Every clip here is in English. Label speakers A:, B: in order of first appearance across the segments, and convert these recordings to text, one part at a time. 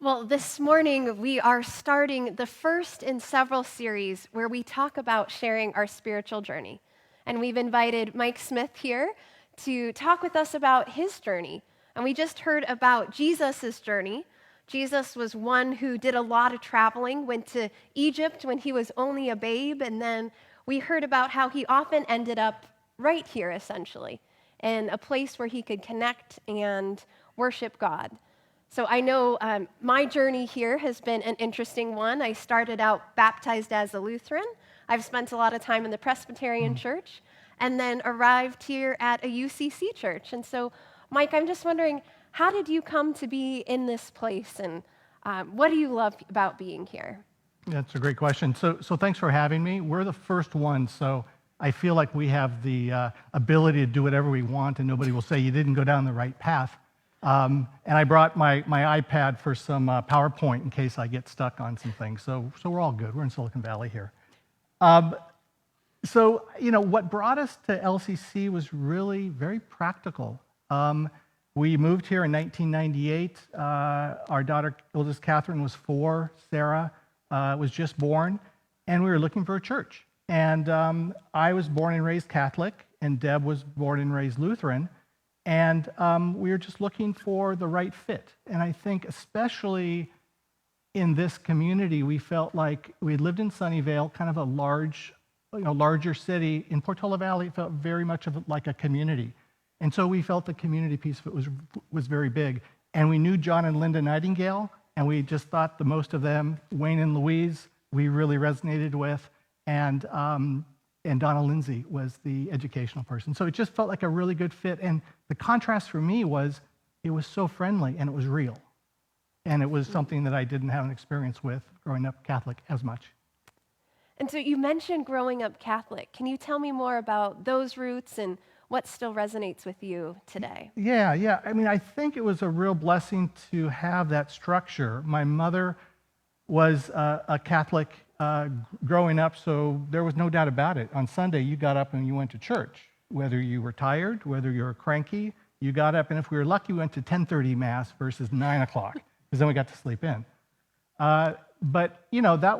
A: Well, this morning we are starting the first in several series where we talk about sharing our spiritual journey. And we've invited Mike Smith here to talk with us about his journey. And we just heard about Jesus' journey. Jesus was one who did a lot of traveling, went to Egypt when he was only a babe, and then we heard about how he often ended up right here, essentially, in a place where he could connect and worship God. So I know my journey here has been an interesting one. I started out baptized as a Lutheran. I've spent a lot of time in the Presbyterian church and then arrived here at a UCC church. And so, Mike, I'm just wondering, how did you come to be in this place, and what do you love about being here?
B: That's a great question. So thanks for having me. We're the first ones, so I feel like we have the ability to do whatever we want, and nobody will say you didn't go down the right path. And I brought my iPad for some PowerPoint in case I get stuck on some things. So we're all good. We're in Silicon Valley here. What brought us to LCC was really very practical. We moved here in 1998. Our daughter, oldest Catherine, was 4. Sarah was just born, and we were looking for a church. And I was born and raised Catholic, and Deb was born and raised Lutheran. And we were just looking for the right fit. And I think especially in this community, we felt like we lived in Sunnyvale, kind of a larger city. In Portola Valley, it felt very much like a community. And so we felt the community piece of it was very big. And we knew John and Linda Nightingale, and we just thought the most of them, Wayne and Louise, we really resonated with. And Donna Lindsay was the educational person. So it just felt like a really good fit. And the contrast for me was it was so friendly and it was real. And it was something that I didn't have an experience with growing up Catholic as much.
A: And so you mentioned growing up Catholic. Can you tell me more about those roots and what still resonates with you today?
B: Yeah. I mean, I think it was a real blessing to have that structure. My mother was a Catholic growing up, so there was no doubt about it. On Sunday, you got up and you went to church. Whether you were tired, whether you were cranky, you got up, and if we were lucky, we went to 10:30 Mass versus 9 o'clock, because then we got to sleep in. But it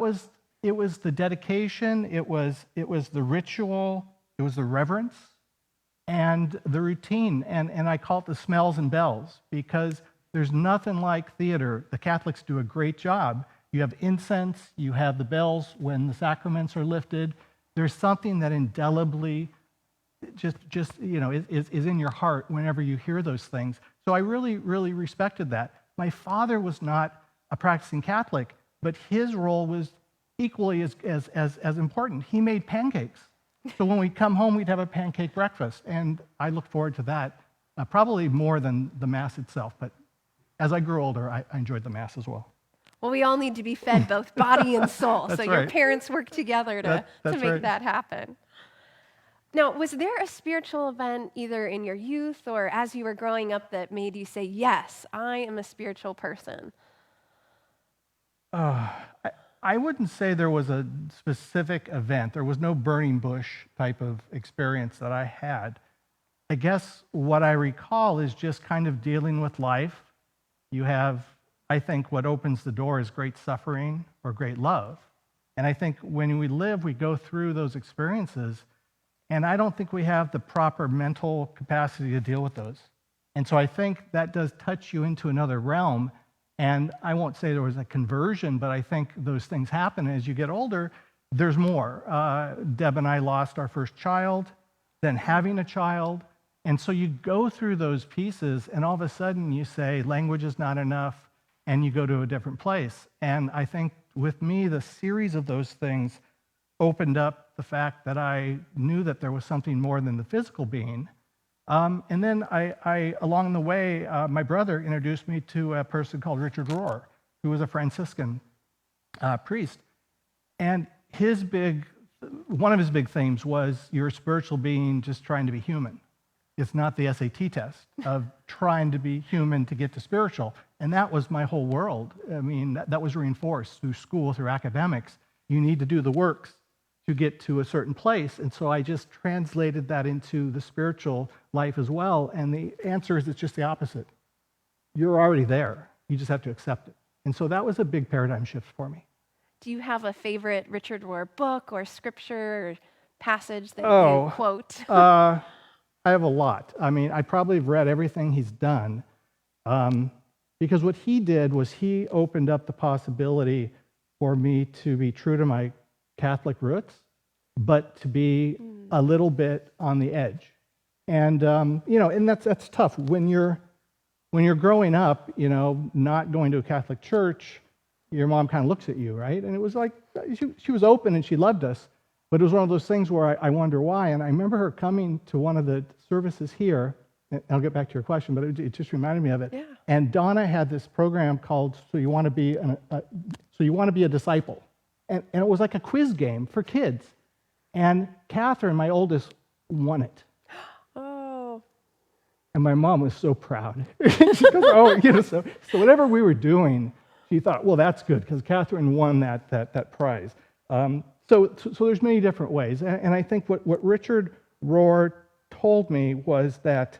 B: was the dedication, it was the ritual, it was the reverence, and the routine, and I call it the smells and bells, because there's nothing like theater. The Catholics do a great job. You have incense, you have the bells when the sacraments are lifted. There's something that indelibly just is in your heart whenever you hear those things. So I really, really respected that. My father was not a practicing Catholic, but his role was equally as important. He made pancakes. So when we'd come home, we'd have a pancake breakfast, and I look forward to that, probably more than the Mass itself. But as I grew older, I enjoyed the Mass as well.
A: Well, we all need to be fed both body and soul. So your
B: right.
A: parents worked together to make
B: right.
A: that happen. Now, was there a spiritual event either in your youth or as you were growing up that made you say, yes, I am a spiritual person?
B: I wouldn't say there was a specific event. There was no burning bush type of experience that I had. I guess what I recall is just kind of dealing with life. You have, I think what opens the door is great suffering or great love. And I think when we live, we go through those experiences, and I don't think we have the proper mental capacity to deal with those. And so I think that does touch you into another realm. And I won't say there was a conversion, but I think those things happen as you get older. There's more. Deb and I lost our first child, then having a child. And so you go through those pieces, and all of a sudden you say, language is not enough, and you go to a different place. And I think with me, the series of those things opened up the fact that I knew that there was something more than the physical being. And then I along the way, my brother introduced me to a person called Richard Rohr, who was a Franciscan priest. And one of his big themes was, you're a spiritual being just trying to be human. It's not the SAT test of trying to be human to get to spiritual. And that was my whole world. I mean, that was reinforced through school, through academics. You need to do the works to get to a certain place. And so I just translated that into the spiritual life as well. And the answer is it's just the opposite. You're already there. You just have to accept it. And so that was a big paradigm shift for me.
A: Do you have a favorite Richard Rohr book or scripture or passage that you
B: Oh,
A: quote?
B: I have a lot. I mean, I probably have read everything he's done, because what he did was he opened up the possibility for me to be true to my Catholic roots, but to be a little bit on the edge. And and that's tough when you're growing up, not going to a Catholic church. Your mom kind of looks at you, right? And it was like she was open and she loved us, but it was one of those things where I wonder why. And I remember her coming to one of the services here. And I'll get back to your question, but it just reminded me of it.
A: Yeah.
B: And Donna had this program called "So You Want to Be a Disciple," and it was like a quiz game for kids. And Catherine, my oldest, won it.
A: Oh.
B: And my mom was so proud. She goes, "Oh, so whatever we were doing." She thought, well, that's good because Catherine won that prize. So there's many different ways. And I think what Richard Rohr told me was that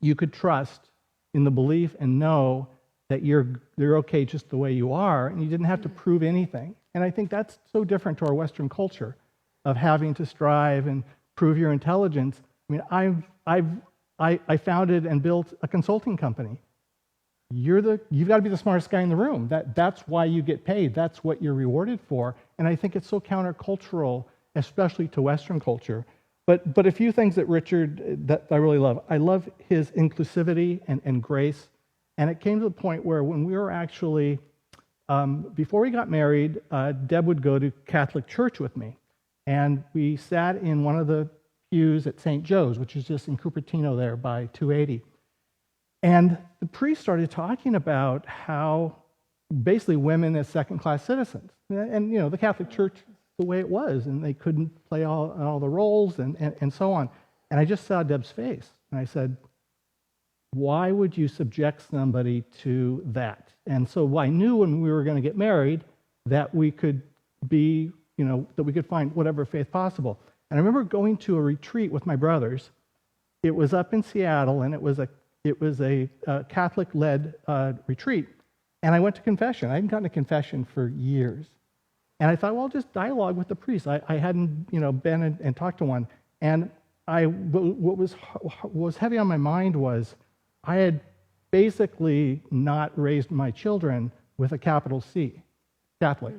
B: you could trust in the belief and know that you're okay just the way you are, and you didn't have to prove anything. And I think that's so different to our Western culture of having to strive and prove your intelligence. I mean, I founded and built a consulting company. You've got to be the smartest guy in the room. That's why you get paid. That's what you're rewarded for. And I think it's so countercultural, especially to Western culture. But a few things that Richard that I really love. I love his inclusivity and grace. And it came to the point where when we were actually, before we got married, Deb would go to Catholic church with me. And we sat in one of the pews at St. Joe's, which is just in Cupertino there by 280. And the priest started talking about how basically women as second-class citizens. And the Catholic Church, the way it was, and they couldn't play all the roles and so on. And I just saw Deb's face, and I said, why would you subject somebody to that? And so I knew when we were going to get married that we could be, that we could find whatever faith possible. And I remember going to a retreat with my brothers. It was up in Seattle, and it was a Catholic-led retreat. And I went to confession. I hadn't gotten to confession for years. And I thought, well, I'll just dialogue with the priest. I hadn't, been and talked to one. And what was heavy on my mind was I had basically not raised my children with a capital C, Catholic,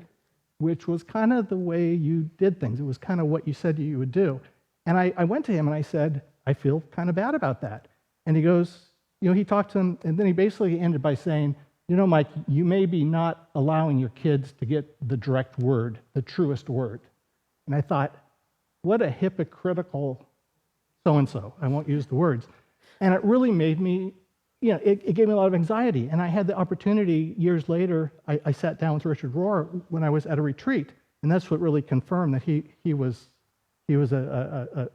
B: which was kind of the way you did things. It was kind of what you said you would do. And I went to him and I said, I feel kind of bad about that. And he goes, he talked to him, and then he basically ended by saying, Mike, you may be not allowing your kids to get the direct word, the truest word. And I thought, what a hypocritical so-and-so. I won't use the words. And it really made me, it gave me a lot of anxiety. And I had the opportunity years later, I sat down with Richard Rohr when I was at a retreat, and that's what really confirmed that he was a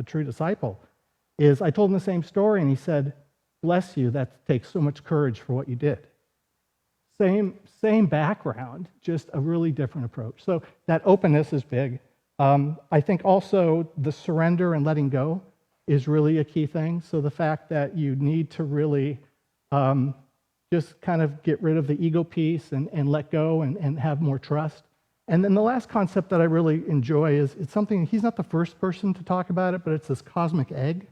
B: true disciple, is I told him the same story, and he said, bless you, that takes so much courage for what you did. Same background, just a really different approach. So that openness is big. I think also the surrender and letting go is really a key thing. So the fact that you need to really just kind of get rid of the ego piece and let go and have more trust. And then the last concept that I really enjoy is it's something, he's not the first person to talk about it, but it's this cosmic egg,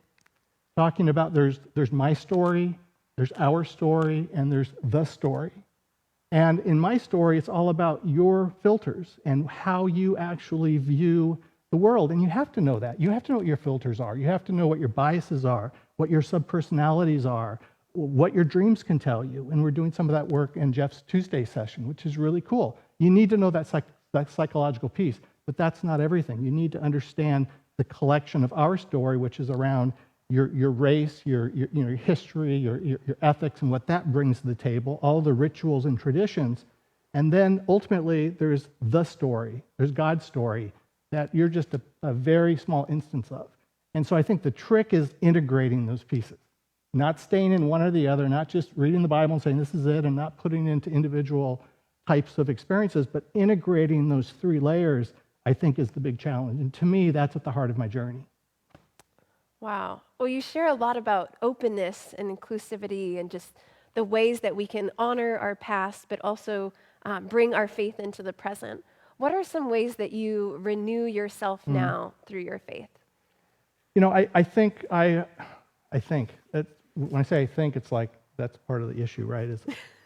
B: talking about there's my story, there's our story, and there's the story. And in my story, it's all about your filters and how you actually view the world. And you have to know that. You have to know what your filters are. You have to know what your biases are, what your subpersonalities are, what your dreams can tell you. And we're doing some of that work in Jeff's Tuesday session, which is really cool. You need to know that psychological piece, but that's not everything. You need to understand the collection of our story, which is around your race, your history, your ethics, and what that brings to the table, all the rituals and traditions. And then ultimately, there's the story. There's God's story that you're just a very small instance of. And so I think the trick is integrating those pieces, not staying in one or the other, not just reading the Bible and saying this is it, and not putting it into individual types of experiences, but integrating those three layers, I think, is the big challenge. And to me, that's at the heart of my journey.
A: Wow. Well, you share a lot about openness and inclusivity and just the ways that we can honor our past, but also bring our faith into the present. What are some ways that you renew yourself now through your faith?
B: I think that when I say I think, it's like that's part of the issue, right? Is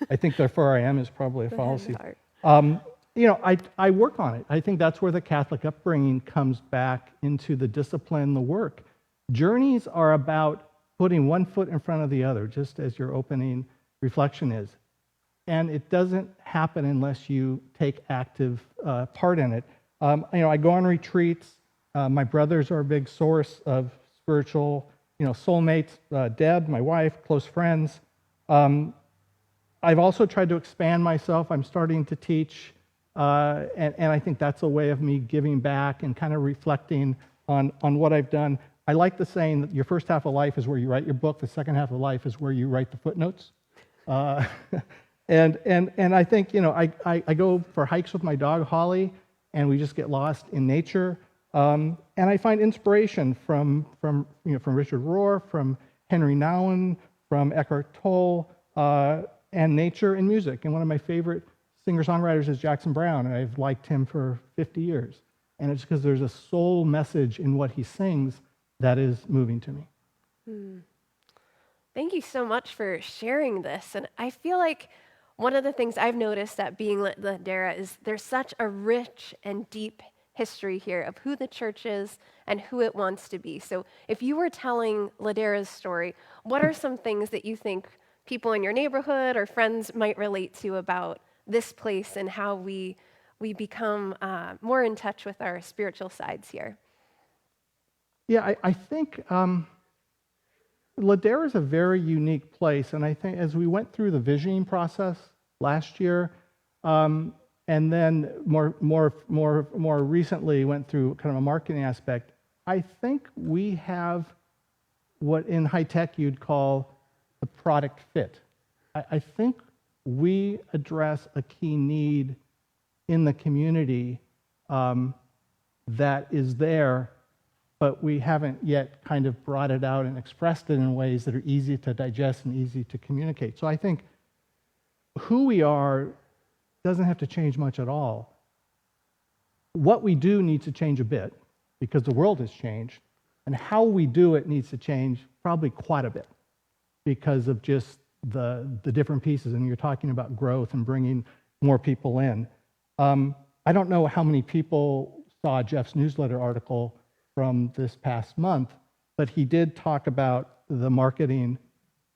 B: I think therefore I am is probably a fallacy. I work on it. I think that's where the Catholic upbringing comes back into the discipline, the work. Journeys are about putting one foot in front of the other, just as your opening reflection is. And it doesn't happen unless you take active part in it. I go on retreats. My brothers are a big source of spiritual, soulmates. Deb, my wife, close friends. I've also tried to expand myself. I'm starting to teach, and I think that's a way of me giving back and kind of reflecting on what I've done. I like the saying that your first half of life is where you write your book. The second half of life is where you write the footnotes. And I think, I go for hikes with my dog, Holly, and we just get lost in nature. And I find inspiration from Richard Rohr, from Henry Nouwen, from Eckhart Tolle, and nature and music. And one of my favorite singer-songwriters is Jackson Browne, and I've liked him for 50 years. And it's because there's a soul message in what he sings that is moving to me.
A: Thank you so much for sharing this. And I feel like one of the things I've noticed at being Ladera is there's such a rich and deep history here of who the church is and who it wants to be. So if you were telling Ladera's story, what are some things that you think people in your neighborhood or friends might relate to about this place and how we become more in touch with our spiritual sides here?
B: Yeah, I think Ladera is a very unique place, and I think as we went through the visioning process last year, and then more recently went through kind of a marketing aspect, I think we have what in high tech you'd call the product fit. I think we address a key need in the community that is there, but we haven't yet kind of brought it out and expressed it in ways that are easy to digest and easy to communicate. So I think who we are doesn't have to change much at all. What we do needs to change a bit because the world has changed, and how we do it needs to change probably quite a bit because of just the different pieces. And you're talking about growth and bringing more people in. I don't know how many people saw Jeff's newsletter article from this past month, but he did talk about the marketing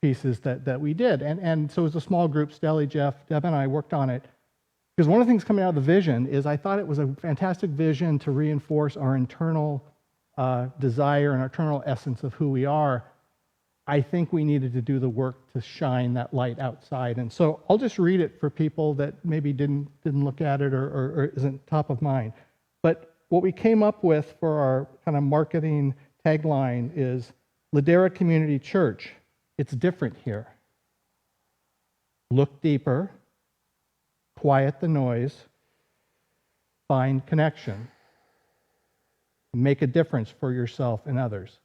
B: pieces that we did. And so it was a small group, Stelly, Jeff, Deb, and I worked on it. Because one of the things coming out of the vision is I thought it was a fantastic vision to reinforce our internal desire and our internal essence of who we are. I think we needed to do the work to shine that light outside. And so I'll just read it for people that maybe didn't look at it or isn't top of mind. But what we came up with for our kind of marketing tagline is Ladera Community Church. It's different here. Look deeper, quiet the noise, find connection, make a difference for yourself and others.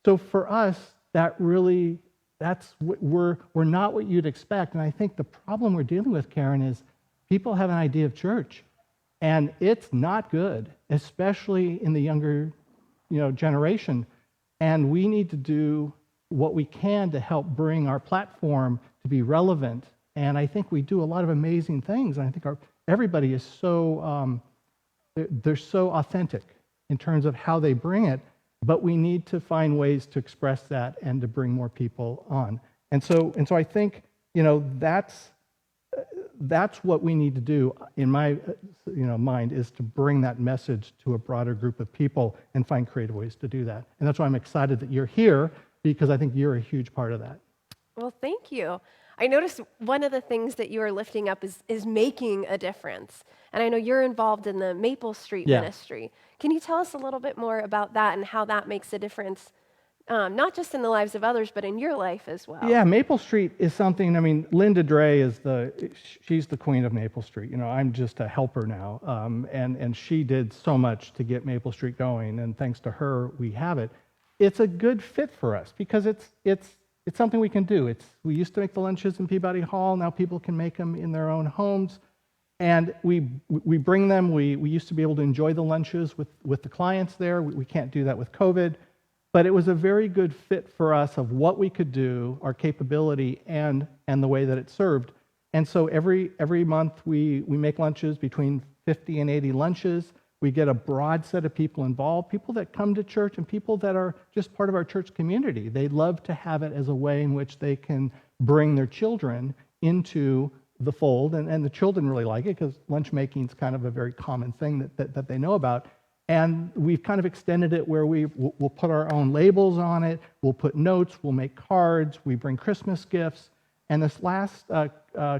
B: So for us, we're not what you'd expect. And I think the problem we're dealing with, Karen, is people have an idea of church, and it's not good, especially in the younger, generation. And we need to do what we can to help bring our platform to be relevant. And I think we do a lot of amazing things. And I think everybody is so they're so authentic in terms of how they bring it. But we need to find ways to express that and to bring more people on. And so I think that's what we need to do in my mind, is to bring that message to a broader group of people and find creative ways to do that. And that's why I'm excited that you're here, because I think you're a huge part of that.
A: Well, thank you. I noticed one of the things that you are lifting up is making a difference. And I know you're involved in the Maple Street ministry. Can you tell us a little bit more about that and how that makes a difference, not just in the lives of others, but in your life as well?
B: Yeah, Maple Street is something, Linda Dre she's the queen of Maple Street. I'm just a helper now. And she did so much to get Maple Street going, and thanks to her, we have it. It's a good fit for us because it's it's something we can do. We used to make the lunches in Peabody Hall. Now people can make them in their own homes. And we bring them. We used to be able to enjoy the lunches with the clients there. We can't do that with COVID. But it was a very good fit for us of what we could do, our capability, and the way that it served. And so every month we make lunches, between 50 and 80 lunches. We get a broad set of people involved, people that come to church and people that are just part of our church community. They love to have it as a way in which they can bring their children into the fold, and the children really like it because lunch making is kind of a very common thing that they know about. And we've kind of extended it where we'll put our own labels on it, we'll put notes, we'll make cards, we bring Christmas gifts. And this last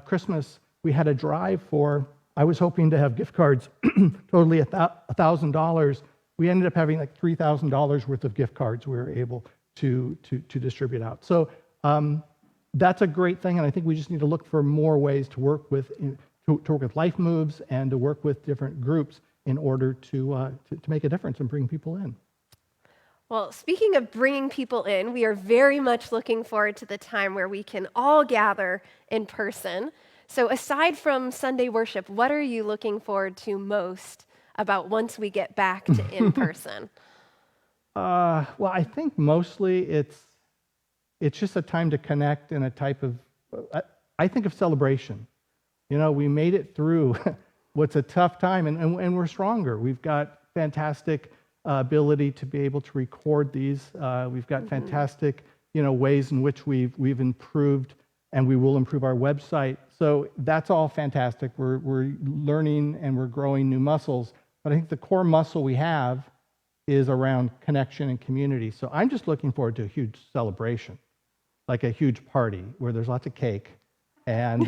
B: Christmas, we had a drive for, I was hoping to have gift cards totally $1,000. We ended up having like $3,000 worth of gift cards we were able to distribute out. So that's a great thing, and I think we just need to look for more ways to work with Life Moves and to work with different groups in order to make a difference and bring people in.
A: Well, speaking of bringing people in, we are very much looking forward to the time where we can all gather in person. So aside from Sunday worship, what are you looking forward to most about once we get back to in person?
B: Well, I think mostly it's just a time to connect in a type of, I think of celebration. You know, we made it through what's a tough time, and we're stronger. We've got fantastic ability to be able to record these. We've got fantastic, ways in which we've improved, and we will improve our website. So that's all fantastic. We're learning and we're growing new muscles. But I think the core muscle we have is around connection and community. So I'm just looking forward to a huge celebration, like a huge party where there's lots of cake, and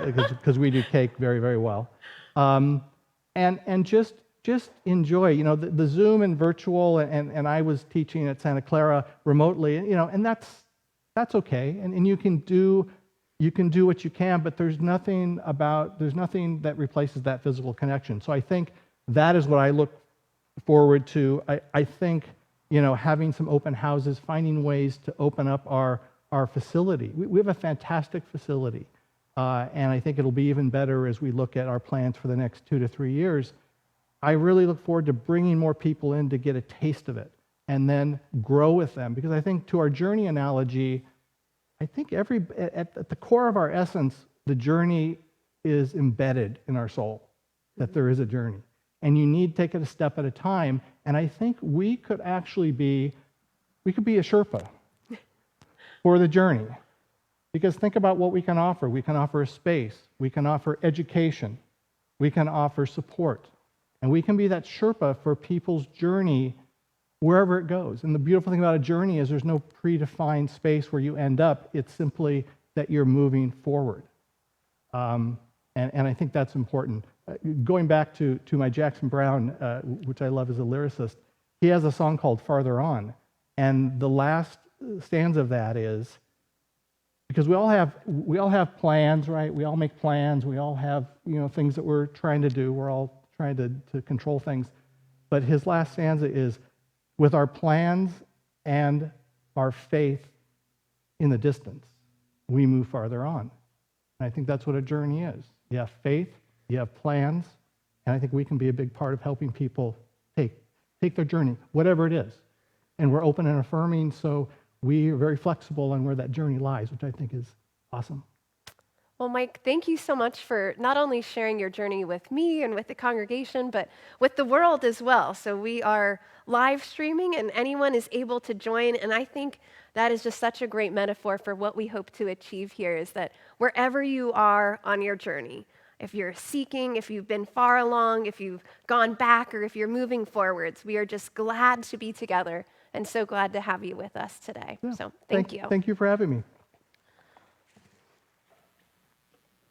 B: because we do cake very, very well, and just enjoy. The Zoom and virtual, and I was teaching at Santa Clara remotely, and that's okay, and you can do what you can, but there's nothing that replaces that physical connection. So I think that is what I look forward to. I think having some open houses, finding ways to open up our facility. We have a fantastic facility, and I think it'll be even better as we look at our plans for the next 2 to 3 years. I really look forward to bringing more people in to get a taste of it and then grow with them, because I think, to our journey analogy, I think at the core of our essence, the journey is embedded in our soul, that there is a journey. And you need to take it a step at a time. And I think we could be a Sherpa for the journey. Because think about what we can offer. We can offer a space. We can offer education. We can offer support. And we can be that Sherpa for people's journey wherever it goes. And the beautiful thing about a journey is there's no predefined space where you end up. It's simply that you're moving forward. And I think that's important. Going back to my Jackson Browne, which I love as a lyricist, he has a song called Farther On. And the last stanza of that is, because we all have plans, right? We all make plans. We all have things that we're trying to do. We're all trying to control things. But his last stanza is, with our plans and our faith in the distance, we move farther on. And I think that's what a journey is. You have faith, you have plans, and I think we can be a big part of helping people take their journey, whatever it is. And we're open and affirming, so we are very flexible on where that journey lies, which I think is awesome.
A: Well, Mike, thank you so much for not only sharing your journey with me and with the congregation, but with the world as well. So we are live streaming, and anyone is able to join. And I think that is just such a great metaphor for what we hope to achieve here, is that wherever you are on your journey, if you're seeking, if you've been far along, if you've gone back, or if you're moving forwards, we are just glad to be together and so glad to have you with us today. Yeah. So thank you.
B: Thank you for having me.